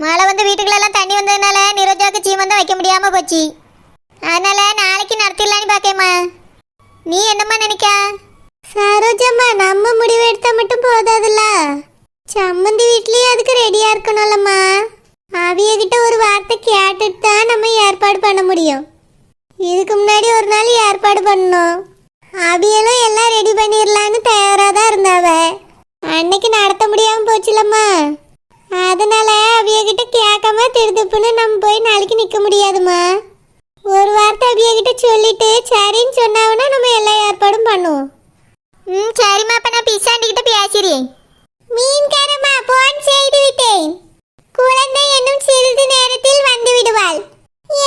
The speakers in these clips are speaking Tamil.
மழை வந்து வீட்டுக்குள்ளெல்லாம் தண்ணி வந்ததுனால நிரோஜாவுக்கு சீமந்தம் வைக்க முடியாம போச்சு. அதனால நாளைக்கு நடத்திடலான்னு பாக்கேம்மா. நீ என்னம்மா நினைக்கா? சரோஜம்மா, நம்ம முடிவு எடுத்தா மட்டும் போதாதுல்ல, சம்மந்தி வீட்லயே அதுக்கு ரெடியா இருக்கணும்லம்மா. அவியகிட்ட ஒரு வார்த்தை கேட்டுட்டு தான் நம்ம ஏற்பாடு பண்ண முடியும். இதுக்கு முன்னாடி ஒரு நாள் ஏற்பாடு பண்ணோம். அவியலும் எல்லாம் ரெடி பண்ணிடலான்னு தயாராக தான் இருந்தாவ. அன்னைக்கு நடத்த முடியாமல் போச்சுலம்மா. அதனால அவியகிட்ட கேட்காம திருதுப்புன்னு நம்ம போய் நாளைக்கு நிற்க முடியாதுமா. ஒரு வார்த்தை அவியகிட்ட சொல்லிட்டு சரின்னு சொன்னாங்கன்னா நம்ம எல்லா ஏற்பாடும் பண்ணுவோம். சரிம்மா, அப்ப நான் பிசாண்டிக்கிட்ட பேசுறேன். மீன்காரம்மா, போன் செய்து விட்டேன். குழந்தை இன்னும் சிறிது நேரத்தில் வந்து விடுவாள்.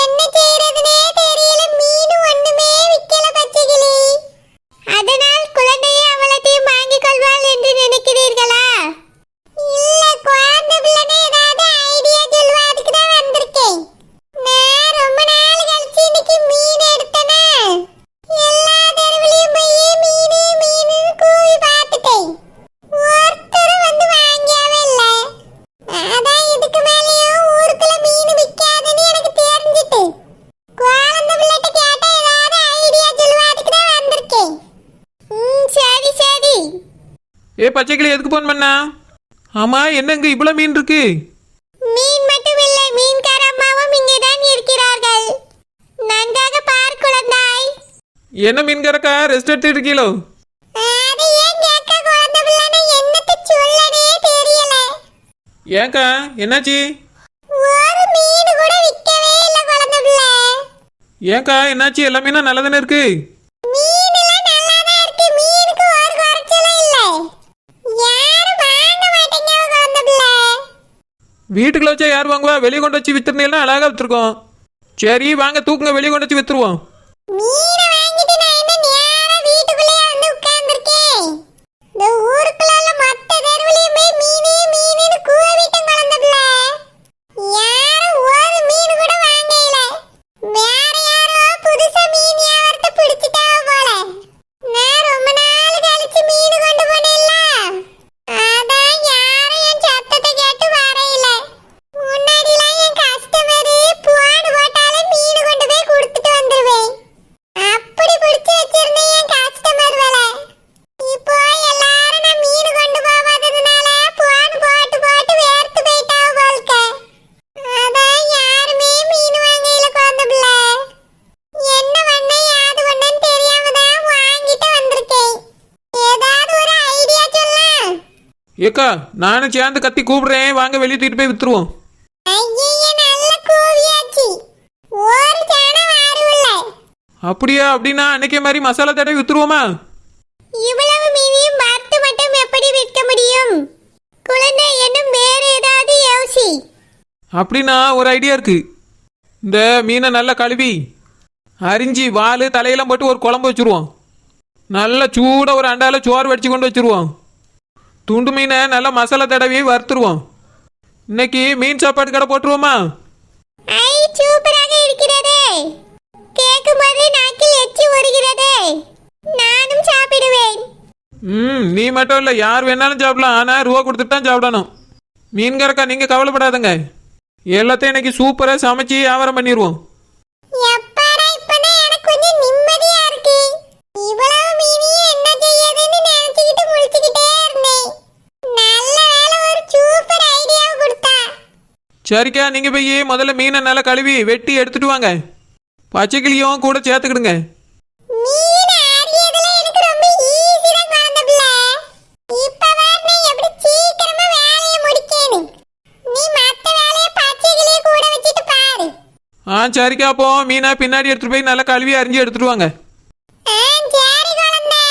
என்ன செய்யறதுனே தெரியல. மீன் ஒண்ணுமே விக்கல பச்சைக்கிளி. அதனால் குழந்தையை அவளத்தையும் வாங்கிக் கொள்வாள் என்று நினைக்கிறீர்களா? இல்ல, குழந்தை பிள்ளைனே ஏதாவது ஐடியா சொல்லுவா, அதுக்கு தான் வந்திருக்கேன். நான் ரொம்ப நாள் கழிச்சு இன்னைக்கு மீன் எடுத்தேனா, எல்லா தெருவிலையும் போய் மீனு மீனு கூவி பார்த்துட்டேன். ஒருத்தரும் வந்து வாங்கியாவே இல்லை. அதான் இதுக்கு மேலேயும் ஊருக்குள்ள மீன் விற்காதுன்னு எனக்கு தெரிஞ்சிட்டு குழந்தை பிள்ளைகிட்ட கேட்டா ஏதாவது ஐடியா சொல்லுவா, அதுக்கு தான் வந்திருக்கேன். சரி சரி. பச்சைக்கிளி, எதுக்கு போன் பண்ணா? ஆமா, என்னங்க இவ்வளவு மீன் இருக்கு? மீன் மட்டும் இல்லை, மீன்கார அம்மாவும் இங்கேதான் இருக்கிறார்கள். நன்றாக பார் குழந்தாய். என்ன மீன்காரக்கா, ரெஸ்ட் எடுத்துட்டு இருக்கீங்களோ? அது ஏன் கேட்க குழந்தை பிள்ளைன்னு என்னத்த சொல்லனே தெரியல. ஏன்க்கா, என்னாச்சு? ஒரு மீன் கூட விற்கவே இல்லை குழந்தை பிள்ளை. ஏன்க்கா, என்னாச்சு? எல்லா மீனும் நல்லதானே இருக்கு. மீனெல்லாம் நல்லாதான் இருக்கு. மீனுக்கு ஒரு குறைச்சலும் இல்லை. யாரும் வாங்க மாட்டேங்க குழந்தை பிள்ளை. வீட்டுக்குள்ள வச்சா யார் வாங்குவா? வெளியே கொண்டு வச்சு வித்துருந்தீங்கன்னா அழகா வித்துருக்கோம். சரி வாங்க, தூக்குங்க, வெளியே கொண்டு வச்சு வித்துருவோம். மீனை வாங்கிட்டு நான் என்ன நேரா வீட்டுக்குள்ளேயே வந்து உட்கார்ந்துருக்கேன். இந்த ஊருக்குள்ள மொத்த தெருவுலயுமே மீனே மீனுன்னு கூவிட்டேன் குழந்தை பிள்ளை. யாரும் ஒரு மீன் கூட வாங்கல. வேற யாரோ புதுசா மீன் வியாபாரத்தை பிடிச்சிட்டாவ போல. நான் ரொம்ப நாள் கழிச்சு மீன் கொண்டு போனேன்ல, அதான் யாரும் என் சத்தத்தை கேட்டு வரையில. முன்னாடிலாம் என் கஸ்டமரு போன் போட்டாலே மீன் கொண்டு போய் கொடுத்துட்டு வந்துருவேன். அப்படி பிடிச்சு வச்சிருந்தேன் என் கஸ்டமர் வேலை. இப்போ எல்லாரும் நான் மீன் கொண்டு போகாததுனால போன் போட்டு போட்டு வேர்த்து போயிட்டாவ போல்க. அதான் யாருமே மீன் வாங்கல குழந்தை பிள்ளை. என்ன பண்ண யாது பண்ணன்னு தெரியாம தான் வாங்கிட்டு வந்திருக்கேன். ஏதாவது ஒரு ஐடியா சொல்ல. ஏக்கா, நானும் சேர்ந்து கத்தி கூப்பிடுறேன், வாங்க வெளியே தூக்கிட்டு போய் வித்துருவோம். ஐயே, நல்ல கூவியாச்சு. ஒரு சாணம் வாருவில்ல. அப்படியா? அப்படின்னா அன்னைக்கே மாதிரி மசாலா தடவை வித்துருவோமா? இவ்வளவு மீனையும் பார்த்து மட்டும் எப்படி விற்க முடியும்? குழந்தை, இன்னும் வேற ஏதாவது யோசி. அப்படின்னா ஒரு ஐடியா இருக்கு. இந்த மீனை நல்லா கழுவி அரிஞ்சி வால் தலையெல்லாம் போட்டு ஒரு குழம்பு வச்சுருவோம். நல்லா சூடாக ஒரு அண்டால சோறு வடிச்சு கொண்டு வச்சுருவோம். துண்டு மீனை நல்லா மசாலா தடவி வறுத்துருவோம். இன்னைக்கு மீன் சாப்பாடு கடை போட்டுருவோமா? ஐ, சூப்பராக இருக்கிறதே. கேக்கும்போது நாக்கில் எச்சி ஊறுகிறதே. நானும் சாப்பிடுவேன். நீ மட்டும் இல்லை, யார் வேணாலும் சாப்பிடலாம். ஆனால் ரூபா கொடுத்துட்டு தான் சாப்பிடணும். மீன்காரக்கா, நீங்கள் கவலைப்படாதங்க. எல்லாத்தையும் இன்னைக்கு சூப்பராக சமைச்சு வியாபாரம் பண்ணிடுவோம். எப்பாடா, இப்பதான் எனக்கு கொஞ்சம் நிம்மதியா இருக்கு. இவ்வளவு மீனையும் என்ன செய்யறதுன்னு நினைச்சுக்கிட்டு முழிச்சுக்கிட்டே இருந்தேன். நல்ல வேளை ஒரு சூப்பர் ஐடியாவை கொடுத்தா. சரிக்கா, நீங்கள் போய் முதல்ல மீனை நல்லா கழுவி வெட்டி எடுத்துட்டு வாங்க. பச்சைக்கிளியும் கூட சேர்த்துக்கிடுங்க. மீன் ஆரியதுல எனக்கு ரொம்ப ஈஸி தான் குழந்தை பிள்ளை. இப்ப வரணும் எப்படி சீக்கிரமா வேலையை முடிக்கணும். நீ மத்த வேலையை பச்சைக்கிளியை கூட வச்சுட்டு பாரு. சரிக்கா, அப்போ மீனை பின்னாடி எடுத்துட்டு போய் நல்லா கழுவி அரிஞ்சு எடுத்துட்டு வாங்க. சரி குழந்தை.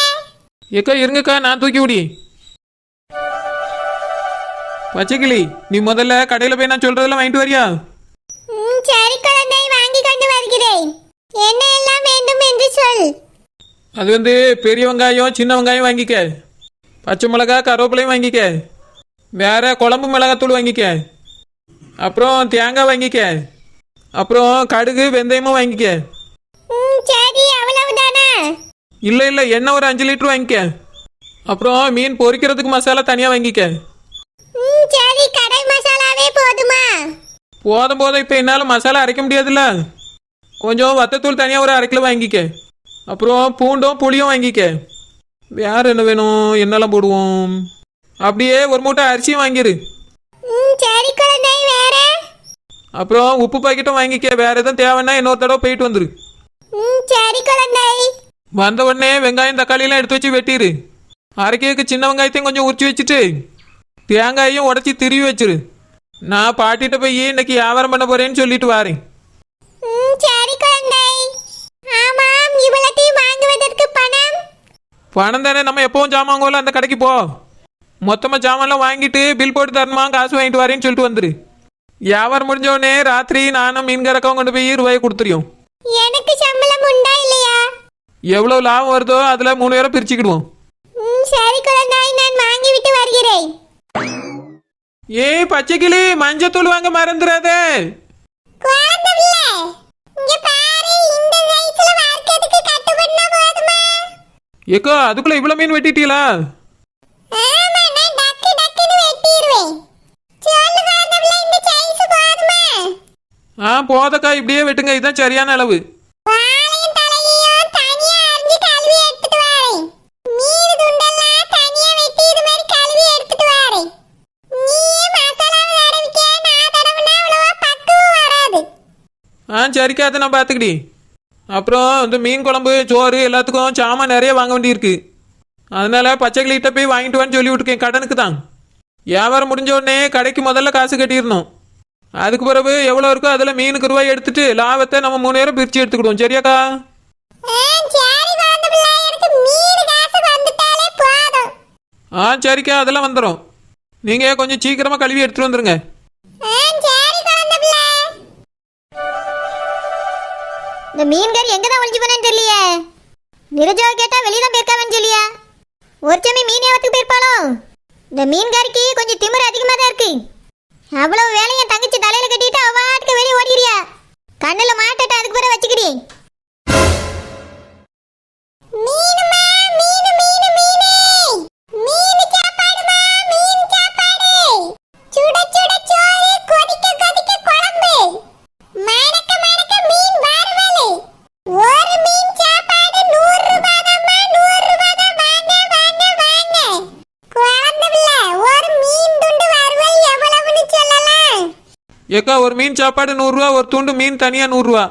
ஏக்கா இருங்கக்கா, நான் தூக்கி விடி. பச்சைக்கிளி, நீ முதல்ல கடையில் போய் நான் சொல்றதெல்லாம் வாங்கிட்டு வரியா? சரி குழந்தை, வாங்கி கொண்டு வருகிறேன். என்ன எல்லாம் வேண்டும் என்று சொல். அது வந்து பெரிய வெங்காயம், சின்ன வெங்காயம் வாங்கிக்க. பச்சை மிளகா, கருவேப்பிலையும் வாங்கிக்க. வேற குழம்பு மிளகாத்தூள் வாங்கிக்க. அப்புறம் தேங்காய் வாங்கிக்க. அப்புறம் கடுகு, வெந்தயமும் வாங்கிக்க. சரி, அவ்வளவுதானா? இல்லை இல்லை, எண்ணெய் ஒரு 5 லிட்டர் வாங்கிக்க. அப்புறம் மீன் பொரிக்கிறதுக்கு மசாலா தனியாக வாங்கிக்க. சரி, கடை மசாலாவே போதுமா? போதும் போதும் இப்போ என்னால் மசாலா அரைக்க முடியாதுல்ல. கொஞ்சம் வத்தத்தூள் தனியாக ஒரு 1/2 கிலோ வாங்கிக்க. அப்புறம் பூண்டும் புளியும் வாங்கிக்க. வேறு என்ன வேணும், என்னெல்லாம் போடுவோம்? அப்படியே ஒரு மூட்டை அரிசியும் வாங்கிடு. சரி குழந்தை. வேற? அப்புறம் உப்பு பாக்கெட்டும் வாங்கிக்க. வேறு எதுவும் தேவைன்னா இன்னொரு தடவை போயிட்டு வந்துரு. சரி குழந்தை. வந்த உடனே வெங்காயம் தக்காளியெல்லாம் எடுத்து வச்சு வெட்டிடு. அரைக்கிறதுக்கு சின்ன வெங்காயத்தையும் கொஞ்சம் உரிச்சு வச்சுட்டு தேங்காயையும் உடச்சி திருவி வச்சிரு. நான் பாட்டிகிட்ட போய் இன்னைக்கு வியாபாரம் பண்ண போறேன்னு சொல்லிட்டு வாரேன். சரி குழந்தை. ஆமாம், இவ்வளத்தையும் வாங்குவதற்கு பணம்? பணம் தானே, நம்ம எப்பவும் ஜாமான் வாங்குவோம்ல, அந்த கடைக்கு போ. மொத்தமாக ஜாமான்லாம் வாங்கிட்டு பில் போட்டு தரணுமா, காசு வாங்கிட்டு வரேன்னு சொல்லிட்டு வந்துரு. வியாபாரம் முடிஞ்ச உடனே ராத்திரி நானும் மீன்காரக்கவும் கொண்டு போய் ரூபாயை கொடுத்துருவோம். எனக்கு சம்பளம் உண்டா இல்லையா? எவ்வளோ லாபம் வருதோ அதில் 3 பேரை பிரிச்சுக்கிடுவோம். சரி குழந்தை, நான் வாங்கிவிட்டு வருகிறேன். ஏய் பச்சைக்கிளி, மஞ்சத்தூள் வாங்க மறந்துடாதே. குழந்தை பிள்ளை, இங்க பாரு, இந்த சைஸ்ல வறுக்கிறதுக்கு கட்டு பண்ணா போதுமா? ஏக்கா அதுக்குள்ள இவ்வளோ மீன் வெட்டிட்டீங்களா? ஆமா, நான் டக்கு டக்குன்னு வெட்டிடுவேன். சொல்லு குழந்தை பிள்ளை, இந்த சைஸ் போதுமா? போதக்கா, இப்படியே வெட்டுங்க, இதுதான் சரியான அளவு. வாழையும் தலையையும் தனியா அரிஞ்சு கழுவி எடுத்துட்டு வரேன். மீன் துண்டெல்லாம் தனியா வெட்டி இது மாதிரி கழுவி எடுத்துட்டு வரேன். நீயே மசாலாவை தடவிக்க, நான் தடவுனா அவ்வளவா பக்குவம் வராது. சரிக்கா, அதை நான் பார்த்துக்கிடி. அப்புறம் இந்த மீன் குழம்பு சோறு எல்லாத்துக்கும் சாமான் நிறைய வாங்க வேண்டியிருக்கு. அதனால பச்சைக்கிளிகிட்ட போய் வாங்கிட்டு வான்னு சொல்லி விட்டுருக்கேன், கடனுக்கு தான். வியாபாரம் முடிஞ்ச உடனே கடைக்கு முதல்ல காசு கட்டிடணும். அதுக்கு பிறகு எவ்வளோ இருக்கோ அதில் மீனுக்கு ரூபாய் எடுத்துட்டு லாபத்தை நம்ம 3 பேரும் பிரித்து எடுத்துக்கிடுவோம். சரியாக்கா? சரிக்கா, அதெல்லாம் வந்துடும். நீங்கள் கொஞ்சம் சீக்கிரமாக கழுவி எடுத்துகிட்டு வந்துருங்க. இந்த மீன்காரி எங்க தான் ஒளிஞ்சு போனேன்னு தெரியலையே. நிரஜாவை கேட்டா வெளியே தான் போயிருக்காங்கன்னு சொல்லியா? ஒரு சமயம் மீன் ஏவத்துக்கு போயிருப்பாளோ? இந்த மீன்காரிக்கு கொஞ்சம் திமிரு அதிகமாக தான் இருக்கு. அவ்வளவு வேலையை தங்கச்சி தலையில கட்டிட்டு அவாட்டுக்கு வெளியே ஓடிக்கிறியா? கண்ணில் மாட்டட்ட அதுக்கு பிறகு வச்சுக்கிறீ. ஏக்கா, ஒரு மீன் சாப்பாடு 100 ரூபா, ஒரு துண்டு மீன் தனியாக 100 ரூபா.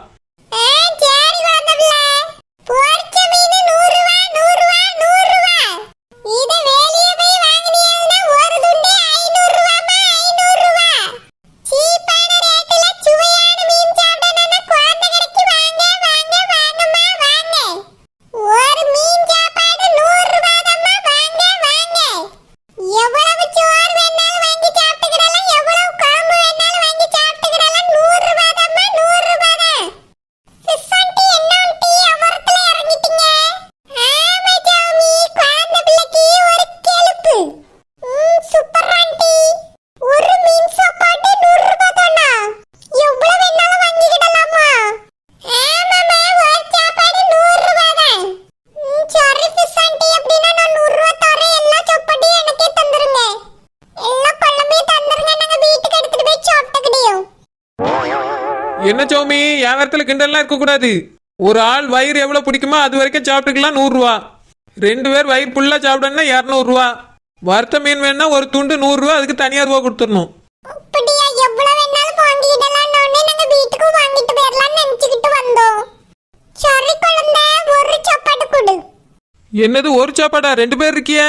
என்ன சௌமி, வியாபாரத்தில் கிண்டல்லாம் இருக்கக்கூடாது. ஒரு ஆள் வயிறு எவ்வளோ பிடிக்குமோ அது வரைக்கும் சாப்பிட்டுக்கலாம் 100 ரூபா. 2 பேர் வயிறு ஃபுல்லாக சாப்பிடணும்னா 200 ரூபா. வறுத்த மீன் வேணா ஒரு துண்டு 100 ரூபா, அதுக்கு தனியாக ரூபா கொடுத்துடணும். என்னது ஒரு சாப்பாடா? 2 பேர் இருக்கிய?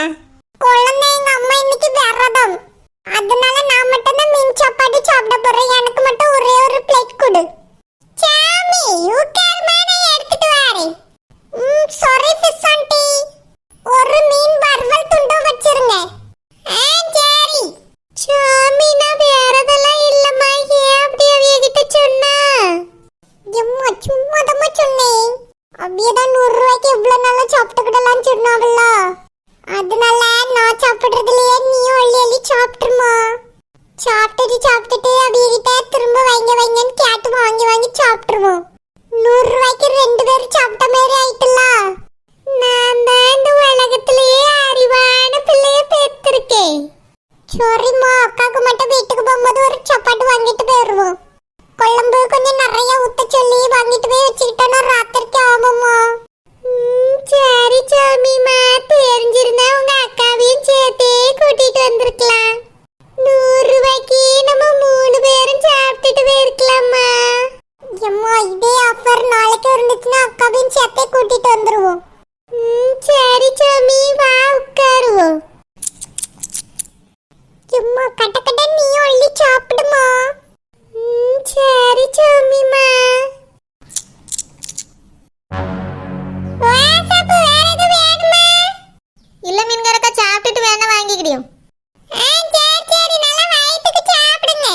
அதனால நான் மட்டும் தான் மீன் சாப்பாடு சாப்பிட போறேன். எனக்கு மட்டும் ஒரே ஒரு பிளேட் கொடு. சாமி, உட்கார்மா, நான் எடுத்துட்டு வரேன். சாரி ஃபிஷ் ஆண்டி, ஒரு மீன் வறுவல் துண்டு வச்சிருங்க. சரி. சாமி, நான் வேறதெல்லாம் இல்லம்மா. ஏன் அப்படி அவியகிட்ட சொன்னா? எம்மா, சும்மா தான் சொன்னேன். அவியதான் 100 ரூபாய்க்கு இவ்வளவு நல்லா சாப்பிட்டுக்கிடலாம்னு சொன்னாவல்ல, அதனால கொஞ்சம் நிறைய ஊத்த சொல்லி வாங்கிட்டு போய் வச்சுக்கிட்டோன்னா ராத்திரிக்கு ஆகுமா? சரி சாமிமா, தெரிஞ்சிருந்தா உங்க அக்காவையும் சேர்த்தே கூட்டிட்டு வந்திருக்கலாம். 100 ரூபாய்க்கு நம்ம 3 பேரும் சாப்பிட்டுட்டு போயிருக்கலாமா? அம்மா, இதே ஆஃபர் நாளைக்கு இருந்துச்சுன்னா அக்காவையும் சேர்த்தே கூட்டிட்டு வந்துருவோம். சரி சாமி, வா உட்காருவோம். அம்மா, கட்ட கட்ட நீ ஒல்லி சாப்பிடுமா? சரி சாமிமா. இல்ல மீன்காரக்கா, சாப்பிட்டுட்டு வேணா வாங்கிக்கிடியும். சரி, நல்லா வயித்துக்கு சாப்பிடுங்க.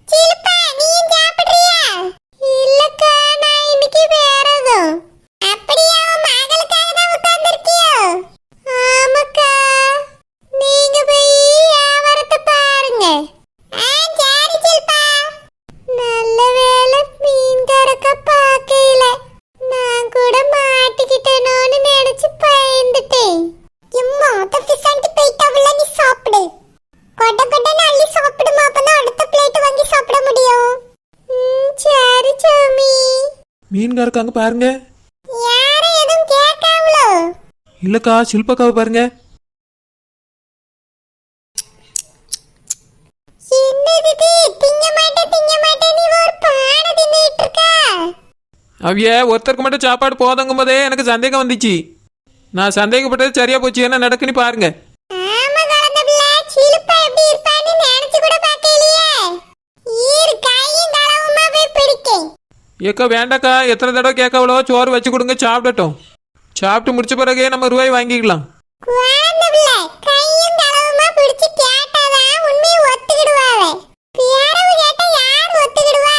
சிலுப்பா, நீயும் சாப்பிடுறியா? இல்லக்கா, நான் இன்னைக்கு வேறதும். அப்படியா? மகளுக்காக தான் உட்கார்ந்திருக்கியோ? ஆமாக்கா. நீங்க போய் வியாபாரத்தை பாருங்க. சரி சிலுப்பா. நல்ல வேளை மீன்காரக்கா பார்க்கல. நான் கூட மாட்டிக்கிட்டேனோன்னு நினைச்சு பயந்துட்டேன். எம்மா, தப்பிசாண்டி போயிட்டாவுல, நீ சாப்பிடு. கொட்ட கொட்ட அள்ளி சாப்பிடுமா, அப்பதான் அடுத்த பிளேட் வாங்கி சாப்பிட முடியும். சரி சாமி. மீன்காரக்கா அங்க பாருங்க. யாரும் எதுவும் கேட்காவளோ? இல்லக்கா, சில்பக்காவை பாருங்க. என்னது திங்க மாட்டே நீ ஒரு பானை தின்னுட்டு இருக்கா? அவிய ஒருத்தருக்கு மட்டும் சாப்பாடு போதங்கும் போதே எனக்கு சந்தேகம் வந்துச்சு. நான் சந்தேகப்பட்டது சரியா போச்சு. என்ன நடக்குன்னு பாருங்க. ஆமா குழந்தை பிள்ளை, சிலுப்பா எப்படி இருப்பான்னு நினைச்சு கூட பார்க்கலையே. ஈர் கையும் களவுமா போய் பிடிக்கேன். ஏக்கா வேண்டாக்கா, எத்தனை தடவை கேட்கவளோ, சோறு வச்சு கொடுங்க, சாப்பிடட்டும். சாப்பிட்டு முடிச்ச பிறகே நம்ம ரூபாய் வாங்கிக்கலாம். குழந்தை பிள்ளை, கையும் களவுமா பிடிச்சு கேட்டாதான் உண்மையை ஒத்துக்கிடுவாவே. பேரவு கேட்டா யார் ஒத்துக்கிடுவா?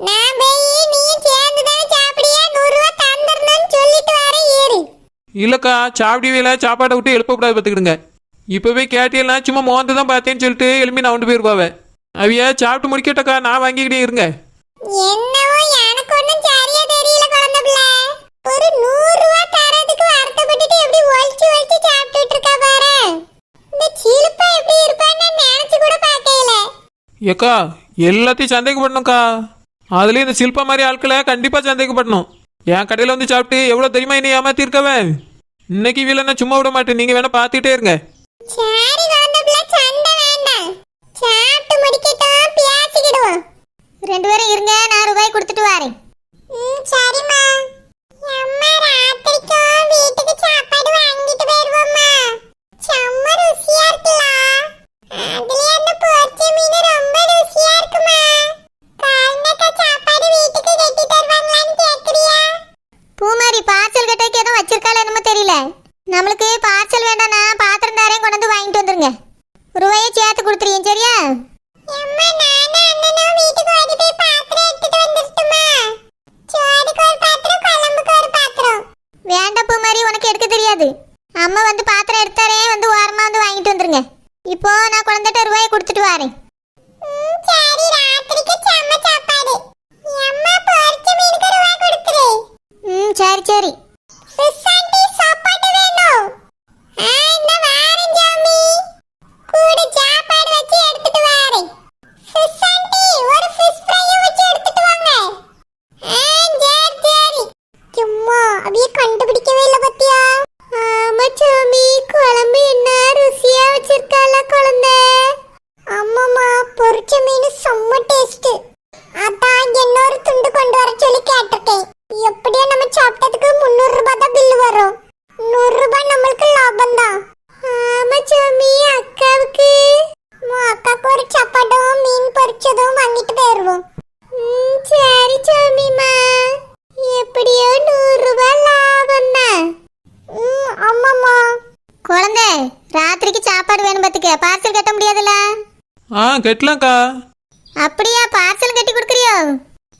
நான் போய் நீயும் சேர்ந்துதானே சாப்பிடியா, 100 ரூபாய் தந்துடணும்னு சொல்லிட்டு வர ஏறி. இல்லக்கா, சாப்பிடுவீல, சாப்பாட்டை விட்டு எழுப்பக்கூடாது பார்த்துக்கிடுங்க. இப்போவே கேட்டியெல்லாம் சும்மா மோந்து தான் பார்த்தேன்னு சொல்லிட்டு எழுப்பி நான் கொண்டு போயிருப்பாவே. அவிய சாப்பிட்டு முடிக்கட்டக்கா, நான் வாங்கிக்கிட்டே இருங்க. என்னவோ எனக்கு ஒண்ணும் சரியா தெரியல குழந்தை பிள்ளை. ஒரு 100 ரூபாய் தரதுக்கு வருத்தப்பட்டுட்டு எப்படி ஒழிச்சு சாப்பிட்டுட்டு இருக்கா பாரு. இந்த சிலுப்பா எப்படி இருப்பான்னு நினைச்சு கூட பார்க்கல. ஏக்கா, எல்லாத்தையும் சந்தேகப்படணும்க்கா. அதுலேயும் இந்த சில்பா மாதிரி ஆட்களை கண்டிப்பாக சந்தேகப்படணும். என் கடையில் வந்து சாப்பிட்டு எவ்வளோ தெரியுமா என்னை ஏமாத்திருக்கவே. இன்னைக்கு வீல நான் சும்மா விட மாட்டேன். நீங்கள் வேணா பார்த்துக்கிட்டே இருங்க. சரி குழந்தை பிள்ளை, சண்டை வேண்டாம். சாப்பிட்டு முடிக்கட்டும், பேசிக்கிடுவோம். 2 பேரும் இருங்க, நான் ரூபாய் கொடுத்துட்டு வரேன். சரிம்மா. அம்மா, ராத்திரிக்கும் வீட்டுக்கு சாப்பாடு வாங்கிட்டு போயிருவோம்மா. செம்ம ருசியா இருக்குல்ல. அதுலயே அந்த பொரிச்ச மீன் ரொம்ப ருசியா இருக்குமா. காலையில சாப்பாடு வீட்டுக்கு கட்டி தருவாங்களான்னு கேக்குறியா? பூமாரி, பார்சல் கட்டைக்கு எதுவும் வச்சிருக்காளா என்னமோ தெரியல. நம்மளுக்கு பார்சல் வேண்டாம்னா பாத்திரம் தாரையும் கொண்டு வந்து வாங்கிட்டு வந்துருங்க. ரூபாயை சேர்த்து கொடுத்துறீங்க, சரியா? அம்மா, நானே அண்ணனும் வீட்டுக்கு ஓடி போய் பாத்திரம் எடுத்துட்டு வந்துட்டுமா? சோறுக்கு ஒரு பாத்திரம், குழம்புக்கு ஒரு பாத்திரம். வேண்டாம் பூமாரி, உனக்கு எடுக்க தெரியாது. அம்மா வந்து பாத்திரம் எடுத்தாரே, வந்து ஓரமா வந்து வாங்கிட்டு வந்துருங்க. இப்போ நான் குழந்தைகிட்ட ரூபாயை கொடுத்துட்டு வரேன். சரி, ராத்திரிக்கு செம்ம சாப்பாடு. அம்மா, பொரிச்ச மீனுக்கு ரூபாய் கொடுத்துரு. சரி சரி. ஃபிஷ் ஆண்டி, சாப்பாடு வேணும். இந்த வாரேன் ஜாமி. கூட சாப்பாடு வச்சு எடுத்துட்டு வரேன். ஃபிஷ் ஆண்டி, ஒரு ஃபிஷ் ஃப்ரை வச்சு எடுத்துட்டு வாங்க. சரி சரி. சும்மா அவிய கண்டுபிடிக்கவே இல்ல பத்தியா? ஆமா சாமி, குழம்பு என்ன ருசியா வச்சிருக்கால குழந்தை. அம்மாமா, பொரிச்ச மீன் செம்ம டேஸ்ட். அதான் இன்னொரு துண்டு கொண்டு வர சொல்லி கேட்டிருக்கேன். எப்படியோ நம்ம சாப்பிட்டதுக்கு 300 ரூபாய் தான் பில்லு வரும். 100 ரூபாய் நம்மளுக்கு லாபம் தான். ஆமா சாமி, அக்காவுக்கு ஒரு சாப்பாடும் மீன் பொரிச்சதும் வாங்கிட்டு போயிருவோம். சரி சாமிமா, எப்படியோ 100 ரூபாய் லாபம் தான். ஆமாம்மா. குழந்தை, ராத்திரிக்கு சாப்பாடு வேணும் பார்த்துக்க. பார்சல் கட்ட முடியாதுல்ல? கட்டலாம்க்கா. அப்படியா? பார்சல் கட்டி கொடுக்குறியோ?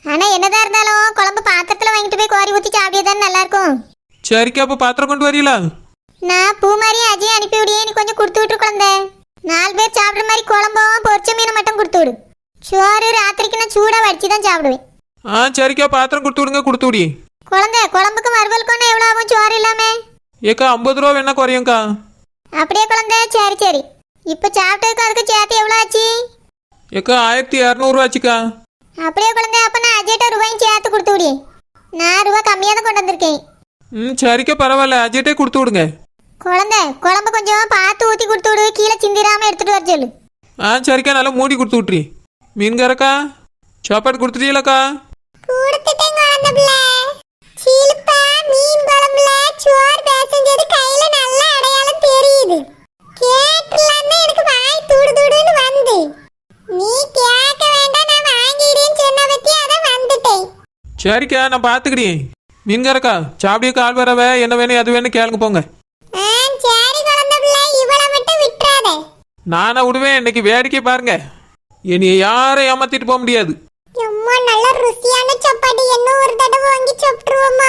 ஆனா என்னதான் இருந்தாலும் குழம்பு பாத்திரத்துல வாங்கிட்டு போய் கோரி ஊத்தி சாப்பிடியதானே நல்லா இருக்கும். சரிக்கா, அப்போ பாத்திரம் கொண்டு வரீங்களா? நான் பூமாரியும் அஜய் அனுப்பி விடியே, நீ கொஞ்சம் கொடுத்து விட்டு குழந்தை. 4 பேர் சாப்பிட்ற மாதிரி குழம்பும் பொரிச்ச மீனை மட்டும் கொடுத்து விடு. சோறு ராத்திரிக்கு நான் சூடா வடிச்சு தான் சாப்பிடுவேன். சரிக்கா, பாத்திரம் கொடுத்து விடுங்க, கொடுத்து விடி. குழந்தை, குழம்புக்கு மறுபலுக்கும் எவ்வளோ ஆகும் சோறு இல்லாம? ஏக்கா, 50 ரூபா வேணா குறையும்க்கா. அப்படியே குழந்தை, சரி சரி. இப்போ சாப்பிட்டதுக்கு அதுக்கு சேர்த்து எவ்வளோ ஆச்சு? ஏக்கா, 1200 ஆச்சுக்கா. அப்படியே குழந்தை, அப்ப நான் அஜய்ட்ட ரூபாயும் சேர்த்து கொடுத்து விடு. நான் ரூபா கம்மியாக தான் கொண்டு வந்திருக்கேன். ம் சரிக்கா, பரவாயில்ல, அஜய்ட்டே கொடுத்து விடுங்க. குழந்தை, குழம்பு கொஞ்சம் பார்த்து ஊற்றி கொடுத்து விடு, கீழே சிந்திராம எடுத்துட்டு வர சொல்லு. சரிக்கா, நல்லா மூடி கொடுத்து விட்றி. மீன்காரக்கா, சாப்பாடு கொடுத்துட்டீங்களாக்கா? கொடுத்துட்டேன் குழந்தை பிள்ளை. சீலுப்பா, மீன் குழம்புல சோறு பேசஞ்சது கையில நல்ல அடையாளம் தெரியுது. கேட்கலான்னு எனக்கு வாய் துடு துடுன்னு வந்து. நீ கேட்க வேண்டாம், நான் வாங்கிடுறேன்னு சொன்ன பத்தி அதான் வந்துட்டேன். சரிக்கா, நான் பார்த்துக்கிறேன். மீன்காரக்கா, சாப்பிடியக்கா ஆள் வரவே என்ன வேணும் எது வேணும் கேளுங்க போங்க. சரி குழந்தை பிள்ளை, இவளை மட்டும் விட்டுறாத. நானா விடுவேன், இன்னைக்கு வேடிக்கை பாருங்க. என்னைய யாரை ஏமாத்திட்டு போக முடியாது. அம்மா, நல்ல ருசியான சப்பாத்தி என்ன ஒரு தடவை வாங்கி சாப்பிட்டுருவோமா?